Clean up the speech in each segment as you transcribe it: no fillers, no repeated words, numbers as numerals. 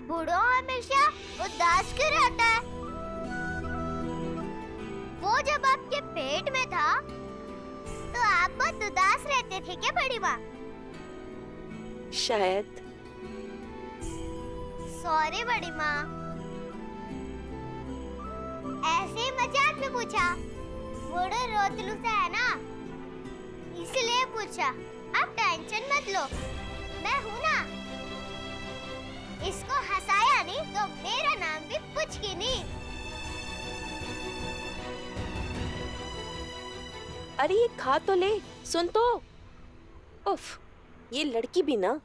बूढ़ा हमेशा उदास क्यों रहता है? वो जब आपके पेट में था तो आप बहुत उदास रहते थे क्या बड़ी माँ? शायद। सॉरी बड़ी माँ, ऐसे ही मजाक में पूछा। बूढ़ा रोतलू सा है ना, इसलिए पूछा। आप टेंशन मत लो, मैं हूँ ना। इसको हंसाया नहीं तो मेरा नाम भी पुचकी नहीं। अरे ये खा तो ले, सुन तो। उफ, ये लड़की भी ना।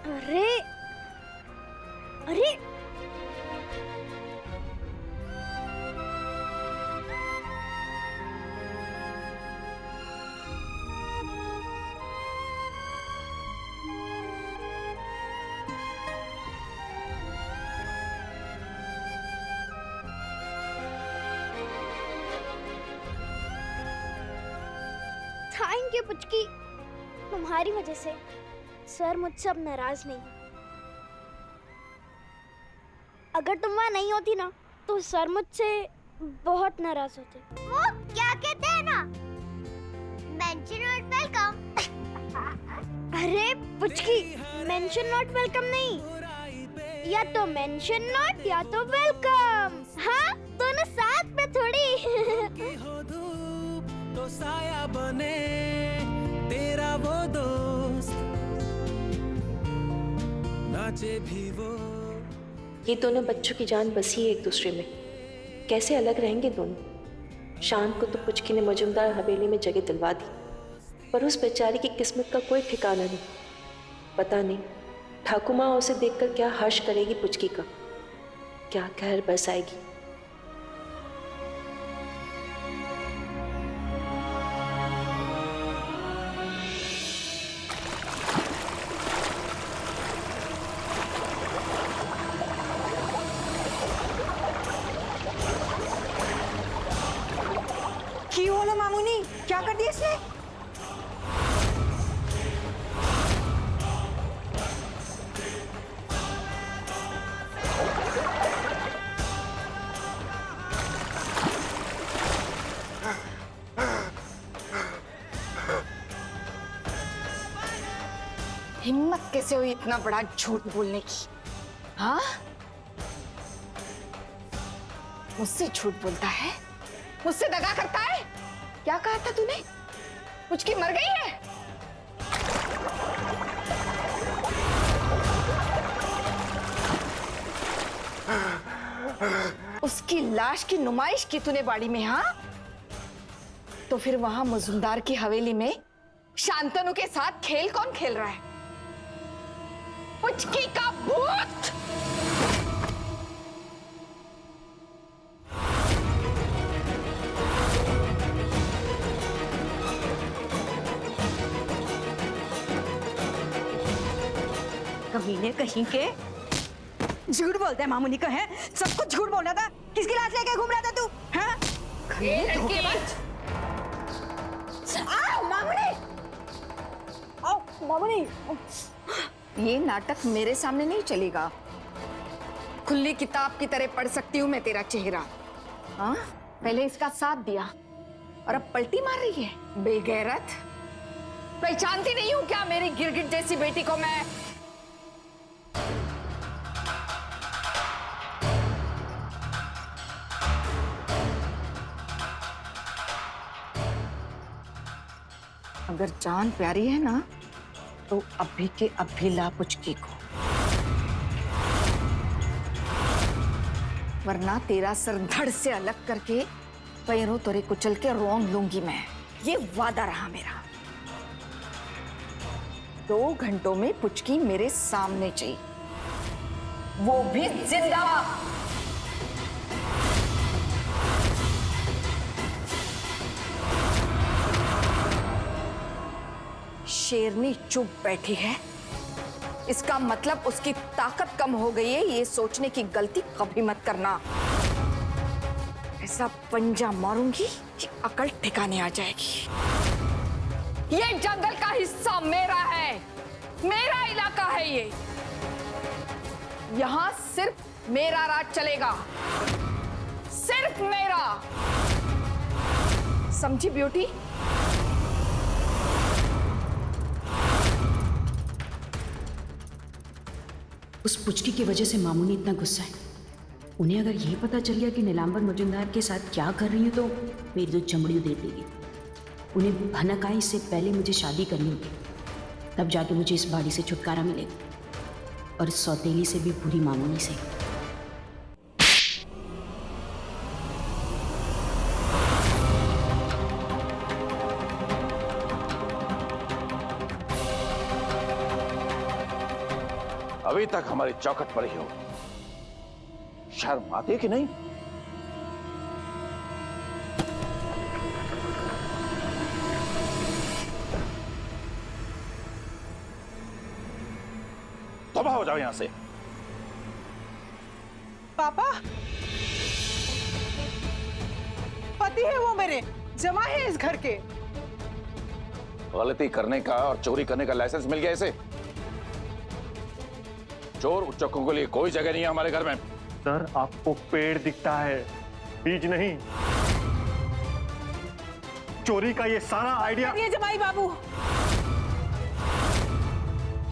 अरे अरे थैंक यू पुचकी, तुम्हारी वजह से सर मुझसे अब नाराज नहीं है। अगर तुम वहाँ नहीं होती ना तो सर मुझसे बहुत नाराज होते। वो क्या कहते हैं ना, मेंशन नॉट वेलकम। अरे पुचकी, मेंशन नॉट वेलकम नहीं, या तो मेंशन नॉट या तो वेलकम। हाँ, दोनों साथ में थोड़ी। तो साया बने तेरा वो दोस्त, नाचे भी वो। ये दोनों बच्चों की जान बसी है एक दूसरे में, कैसे अलग रहेंगे दोनों। शांत को तो पुचकी ने मजूमदार हवेली में जगह दिलवा दी, पर उस बेचारी की किस्मत का कोई ठिकाना नहीं। पता नहीं ठाकुर माँ उसे देखकर क्या हर्ष करेगी पुचकी का, क्या कहर बरसाएगी। क्यों बोला मामूनी, क्या कर दिया इसने? हिम्मत कैसे हुई इतना बड़ा झूठ बोलने की? हाँ, मुझसे झूठ बोलता है, मुझसे दगा करता है। क्या कहा था तूने? पुचकी मर गई है? उसकी लाश की नुमाइश की तूने बाड़ी में? हाँ, तो फिर वहां मजूमदार की हवेली में शांतनु के साथ खेल कौन खेल रहा है? पुचकी का भूत। कमीने कहीं के, झूठ बोलते हैं मामूनी का है, सब कुछ झूठ बोल रहा था। किसकी लाश लेके घूम रहा था तू? हाँ? मामूनी, ये नाटक मेरे सामने नहीं चलेगा। खुली किताब की तरह पढ़ सकती हूँ मैं तेरा चेहरा। हाँ, पहले इसका साथ दिया और अब पलटी मार रही है बेगैरत। पहचानती नहीं हूँ क्या मेरी गिरगिट जैसी बेटी को मैं? अगर जान प्यारी है ना तो अभी के अभी ला पुचकी को, वरना तेरा सर धड़ से अलग करके पैरों तोरे कुचल के रोंग लूंगी मैं। ये वादा रहा मेरा। 2 घंटों में पुचकी मेरे सामने चाहिए, वो भी जिंदा। शेरनी चुप बैठी है, इसका मतलब उसकी ताकत कम हो गई है। ये सोचने की गलती कभी मत करना। ऐसा पंजा मारूंगी कि अकल ठिकाने आ जाएगी। ये जंगल का हिस्सा मेरा है, मेरा इलाका है ये। यहां सिर्फ मेरा राज चलेगा, सिर्फ मेरा। समझी ब्यूटी? उस पुचकी की वजह से मामूनी इतना गुस्सा है। उन्हें अगर यही पता चल गया कि नीलांबर मजुमदार के साथ क्या कर रही हूँ तो मेरी तो चमड़ी उधेड़ देगी। उन्हें भनक आए इससे पहले मुझे शादी करनी होगी, तब जाके मुझे इस बाड़ी से छुटकारा मिलेगा, और इस सौतेली से भी बुरी मामूनी से। अभी तक हमारी चौखट पर ही हो, शर्म आती है कि नहीं? तबाह हो जाओ यहां से। पापा, पति है वो मेरे, जमा है इस घर के। गलती करने का और चोरी करने का लाइसेंस मिल गया इसे। चोर उच्चकों के लिए कोई जगह नहीं है हमारे घर में। सर, आपको पेड़ दिखता है, बीज नहीं। चोरी का ये सारा आइडिया। ये जमाई बाबू,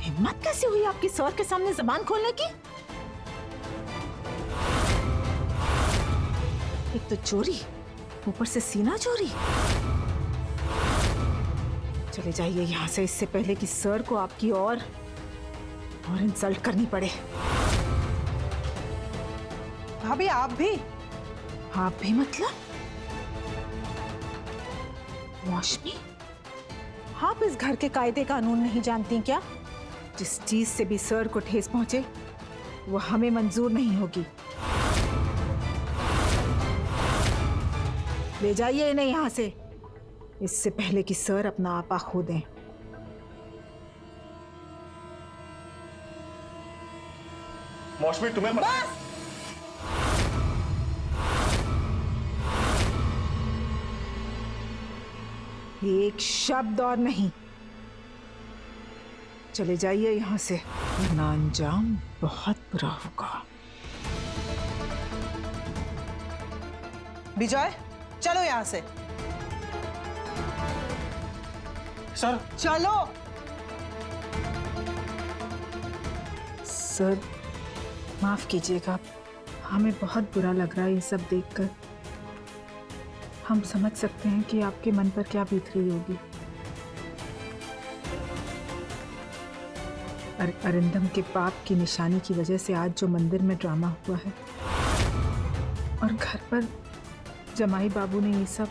हिम्मत कैसे हुई आपकी सर के सामने जबान खोलने की? एक तो चोरी, ऊपर से सीना चोरी। चले जाइए यहाँ से, इससे पहले कि सर को आपकी और इंसल्ट करनी पड़े। भाभी आप भी मतलब? मौसमी, आप इस घर के कायदे कानून नहीं जानती क्या? जिस चीज से भी सर को ठेस पहुंचे वो हमें मंजूर नहीं होगी। ले जाइए इन्हें यहाँ से, इससे पहले कि सर अपना आपा खो दें। मौसमी, तुम्हें बस! एक शब्द और नहीं। चले जाइए यहां से, वरना अंजाम बहुत बुरा होगा। विजय, चलो यहां से। सर, चलो। सर, माफ कीजिएगा, हमें बहुत बुरा लग रहा है ये सब देखकर। हम समझ सकते हैं कि आपके मन पर क्या बीत रही होगी। अरिंदम के पाप की निशानी की वजह से आज जो मंदिर में ड्रामा हुआ है, और घर पर जमाई बाबू ने ये सब,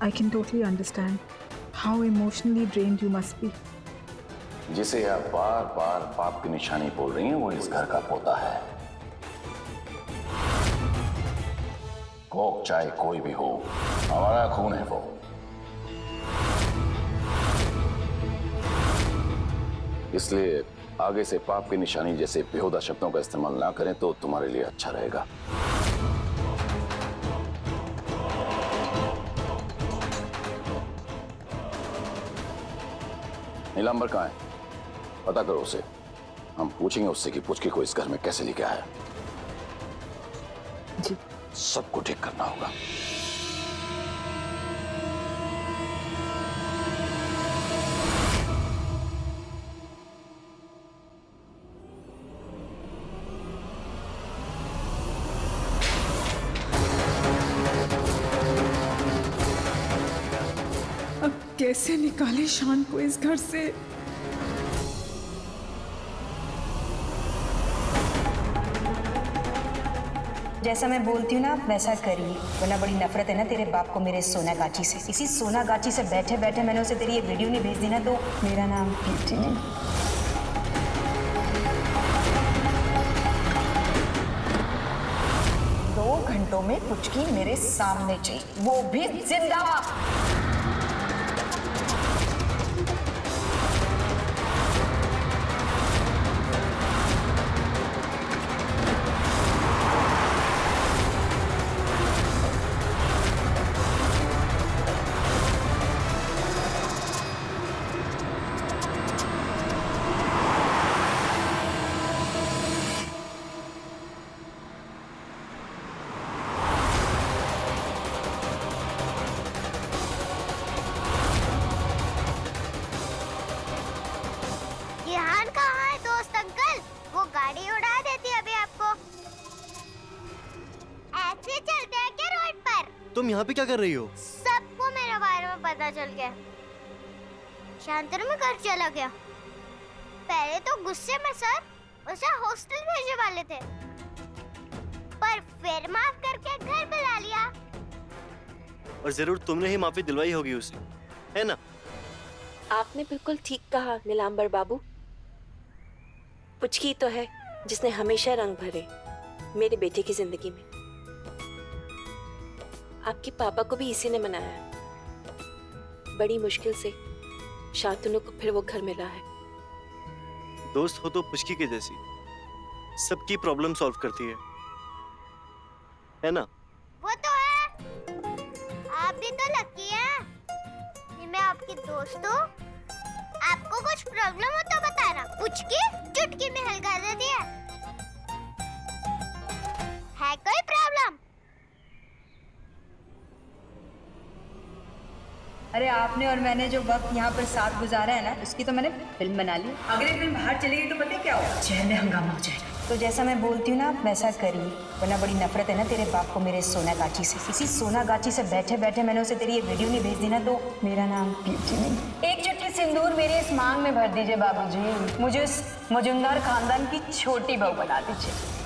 I can totally understand how emotionally drained you must be. जिसे आप बार बार पाप की निशानी बोल रही हैं वो इस घर का पोता है। कोक चाहे कोई भी हो, हमारा खून है वो। इसलिए आगे से पाप की निशानी जैसे बेहुदा शब्दों का इस्तेमाल ना करें तो तुम्हारे लिए अच्छा रहेगा। नीलांबर कहाँ है? पता करो उसे। हम पूछेंगे उससे कि पुचकी को इस घर में कैसे लेके आया। जी। सबको ठीक करना होगा। अब कैसे निकाले शान को इस घर से? जैसा मैं बोलती हूँ ना, आप वैसा करिए, वरना बड़ी नफरत है ना तेरे बाप को मेरे सोना गाची से। इसी सोना गाची से बैठे बैठे मैंने उसे तेरी ये वीडियो नहीं भेज दी ना, तो मेरा नाम ब्यूटी नहीं। 2 घंटों में पुचकी मेरे सामने चाहिए, वो भी जिंदा। वो गाड़ी उड़ा देती अभी आपको। ऐसे चलते हैं क्या रोड पर? तुम यहाँ पे क्या कर रही हो? सबको मेरे बारे में पता चल गया। शांतनु में घर चला गया। पहले तो गुस्से में सर उसे हॉस्टल भेजने वाले थे, पर फिर माफ करके घर बुला लिया। और जरूर तुमने ही माफी दिलवाई होगी उसे, है ना? आपने बिल्कुल ठीक कहा नीलांबर बाबू। पुचकी तो है जिसने हमेशा रंग भरे मेरे बेटे की जिंदगी में। आपके पापा को भी इसी ने मनाया है। बड़ी मुश्किल से शांतनु को फिर वो घर मिला है। दोस्त हो तो पुचकी के जैसी, सबकी प्रॉब्लम सॉल्व करती है ना? वो तो है। आप भी तो लकी हैं कि मैं आपकी दोस्त हूँ। आपको कुछ प्रॉब्लम हो तो बताना, पुचकी चुटकी में हल कर देती है कोई प्रॉब्लम? अरे आपने और मैंने जो वक्त यहाँ पर साथ गुजारा है ना, उसकी तो मैंने फिल्म बना ली। अगर ये फिल्म बाहर चली गई तो पता है क्या होगा? शहर में हंगामा हो जाएगा। तो जैसा मैं बोलती हूँ ना, आप वैसा करिए, वरना बड़ी नफरत है ना तेरे बाप को मेरे सोना गाची से। इसी सोना गाची से बैठे बैठे मैंने उसे तेरी ये वीडियो नहीं भेज दी ना, तो मेरा नाम ब्यूटी नहीं। एक चुटकी सिंदूर मेरे इस मांग में भर दीजिए बाबूजी, मुझे उस मजुमदार खानदान की छोटी बहू बना दीजिए।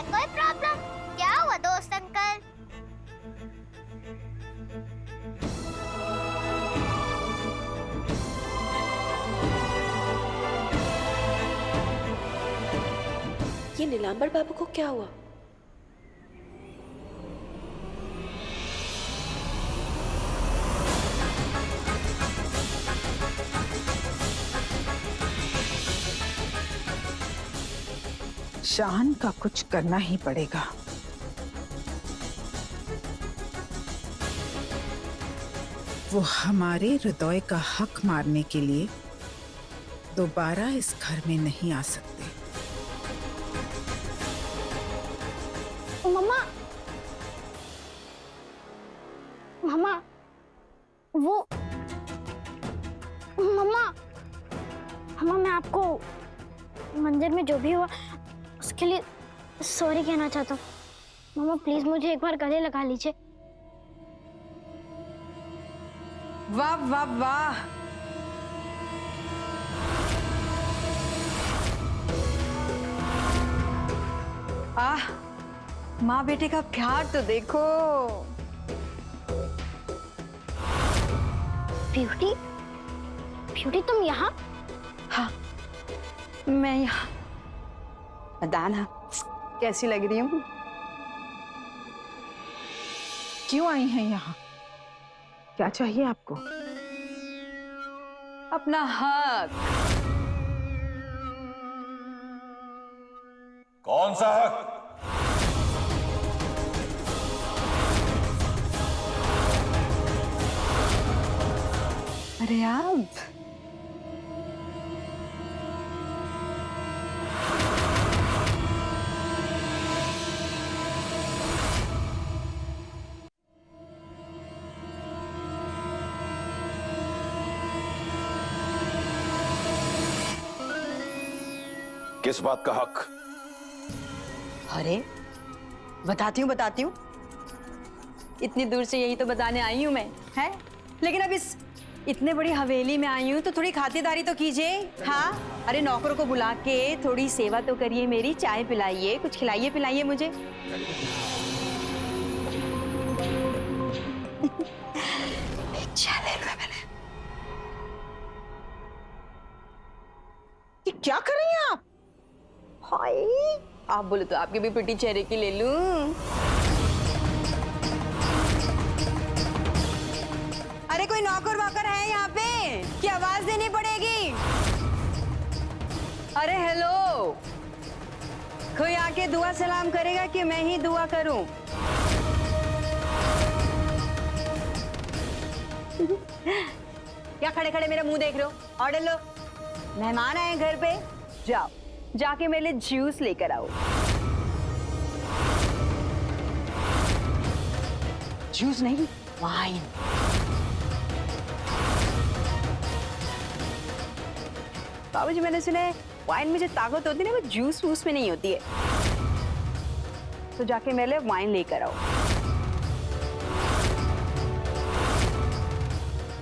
कोई प्रॉब्लम? क्या हुआ दोस्त अंकल? ये नीलांबर बाबू को क्या हुआ? शान का कुछ करना ही पड़ेगा। वो हमारे हृदय का हक मारने के लिए दोबारा इस घर में नहीं आ सकते। मम्मा, मम्मा, वो मम्मा, मम्मा, मैं आपको मंदिर में जो भी हुआ उसके लिए सॉरी कहना चाहता हूँ। मम्मा प्लीज मुझे एक बार गले लगा लीजिए। वाह वाह वाह, आह, माँ बेटे का प्यार तो देखो। ब्यूटी, ब्यूटी तुम यहाँ? हाँ, मैं यहाँ। बताना कैसी लग रही हूँ? क्यों आई हैं यहाँ? क्या चाहिए आपको? अपना हक। कौन सा हक? अरे आप किस बात का हक? अरे बताती हूँ। इतनी दूर से यही तो बताने आई हूँ मैं, है? लेकिन अब इस इतने बड़ी हवेली में आई हूँ तो थोड़ी खातिरदारी तो कीजिए। हाँ, अरे नौकरों को बुला के थोड़ी सेवा तो करिए मेरी, चाय पिलाइए, कुछ खिलाइए पिलाइए मुझे। ये क्या कर रही हैं आप? हाय, आप बोले तो आपके भी पिटी चेहरे की ले लूं। अरे कोई नौकर वाकर है यहाँ पे कि आवाज देनी पड़ेगी? अरे हेलो, कोई आके दुआ सलाम करेगा कि मैं ही दुआ करूं? क्या खड़े खड़े मेरा मुंह देख रहे हो? Order low. मेहमान आए घर पे, जाओ जाके मेरे लिए जूस लेकर आओ। जूस नहीं, वाइन। बाबूजी मैंने सुना है वाइन में जो ताकत होती है ना वो जूस वूस में नहीं होती है। तो जाके मेरे लिए वाइन लेकर आओ।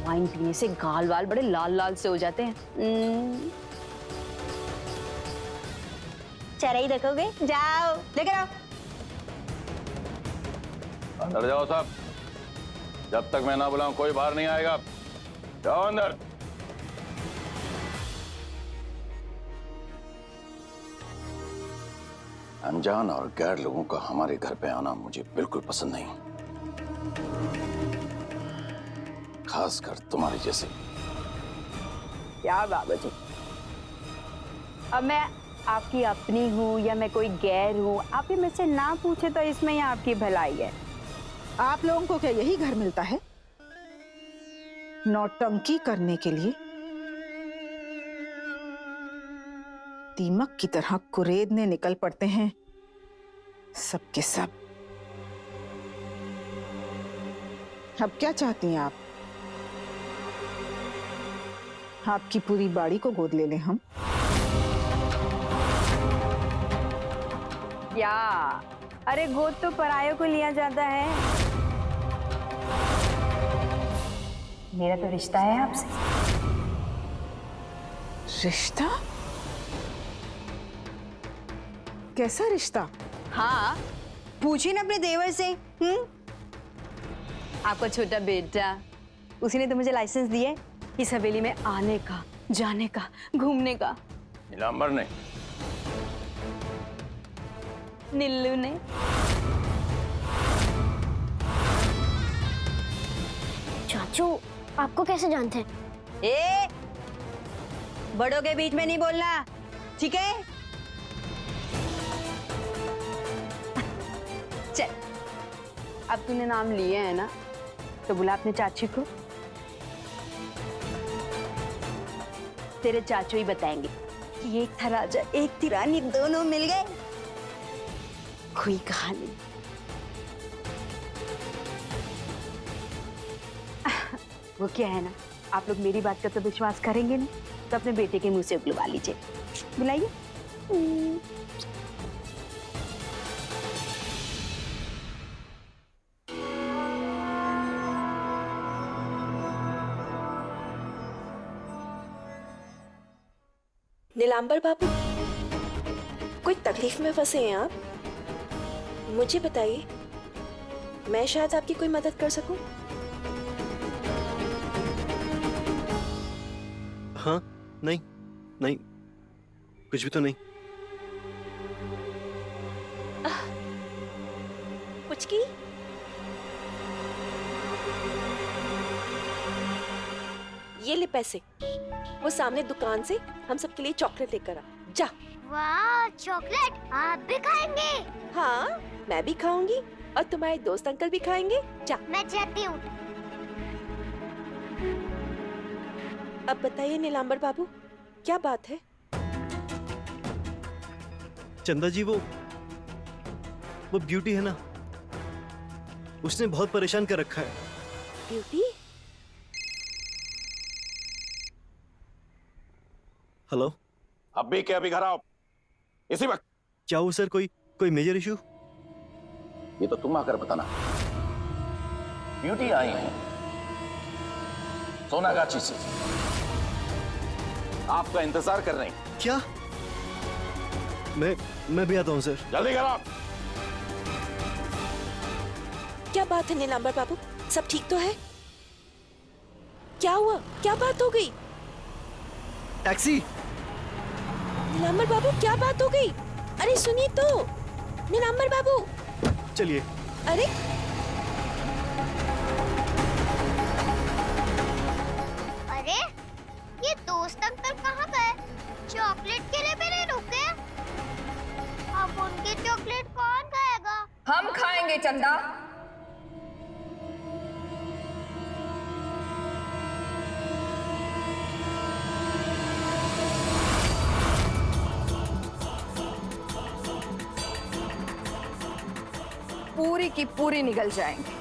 वाइन पीने से गाल वाल बड़े लाल लाल से हो जाते हैं। चराई रखोगे? जाओ लेकर आओ। अंदर जाओ साहब, जब तक मैं ना बुलाऊं कोई बाहर नहीं आएगा। जाओ अंदर। अनजान और गैर लोगों का हमारे घर पे आना मुझे बिल्कुल पसंद नहीं, खासकर तुम्हारे जैसे। क्या बाबूजी, अब मैं आपकी अपनी हूँ या मैं कोई गैर हूँ, आप ये मुझसे ना पूछे तो इसमें ही आपकी भलाई है। आप लोगों को क्या यही घर मिलता है नौटंकी करने के लिए? दीमक की तरह कुरेदने निकल पड़ते हैं सब के सब। अब क्या चाहती हैं आप? आपकी पूरी बाड़ी को गोद ले लें हम? क्या? अरे गोद तो परायों को लिया जाता है। मेरा तो रिश्ता है आपसे। रिश्ता? कैसा रिश्ता? हाँ, पूछिए ना अपने देवर से। आपका छोटा बेटा, उसी ने तो मुझे लाइसेंस दिया है इस हवेली में आने का, जाने का, घूमने का। नीलांबर ने? नीलू ने। चाचू आपको कैसे जानते हैं? ए, बड़ों के बीच में नहीं बोलना, ठीक है? चल, अब तूने नाम लिए है ना, तो बुला अपने चाचू को। तेरे चाचू ही बताएंगे कि एक था राजा एक थी रानी, दोनों मिल गए, कोई कहानी। वो क्या है ना, आप लोग मेरी बात का तो विश्वास करेंगे नहीं, तो अपने बेटे के मुंह से उगलवा लीजिए। बुलाइए। नीलांबर बाबू, कोई तकलीफ में फंसे हैं आप? मुझे बताइए, मैं शायद आपकी कोई मदद कर सकूं। हाँ, नहीं नहीं, कुछ भी तो नहीं। पुचकी, ये ले पैसे, वो सामने दुकान से हम सबके लिए चॉकलेट लेकर आ जा। वाह, चॉकलेट आप भी खाएंगे? हाँ, मैं भी खाऊंगी और तुम्हारे दोस्त अंकल भी खाएंगे। जा। मैं जाती हूँ। अब बताइए नीलांबर बाबू, क्या बात है? चंदा जी, वो ब्यूटी है ना, उसने बहुत परेशान कर रखा है। ब्यूटी? हेलो, अब भी क्या? अभी घर आओ इसी वक्त। क्या हो सर, कोई मेजर इशू? ये तो तुम आकर बताना। ब्यूटी आई है सोनागाछी से, आपका इंतजार कर रहे हैं। क्या? मैं भी आता हूँ सर। जल्दी करो। क्या बात है नीलांबर बाबू, सब ठीक तो है? क्या हुआ? क्या बात हो गई? टैक्सी। नीलांबर बाबू, क्या बात हो गई? अरे सुनिए तो, नीलांबर बाबू। चलिए। अरे अरे ये दोस्त अंकल कहाँ गए? चॉकलेट के लिए भी नहीं रुके। अब उनकी चॉकलेट कौन खाएगा? हम खाएंगे चंदा। पूरी की पूरी निगल जाएंगे।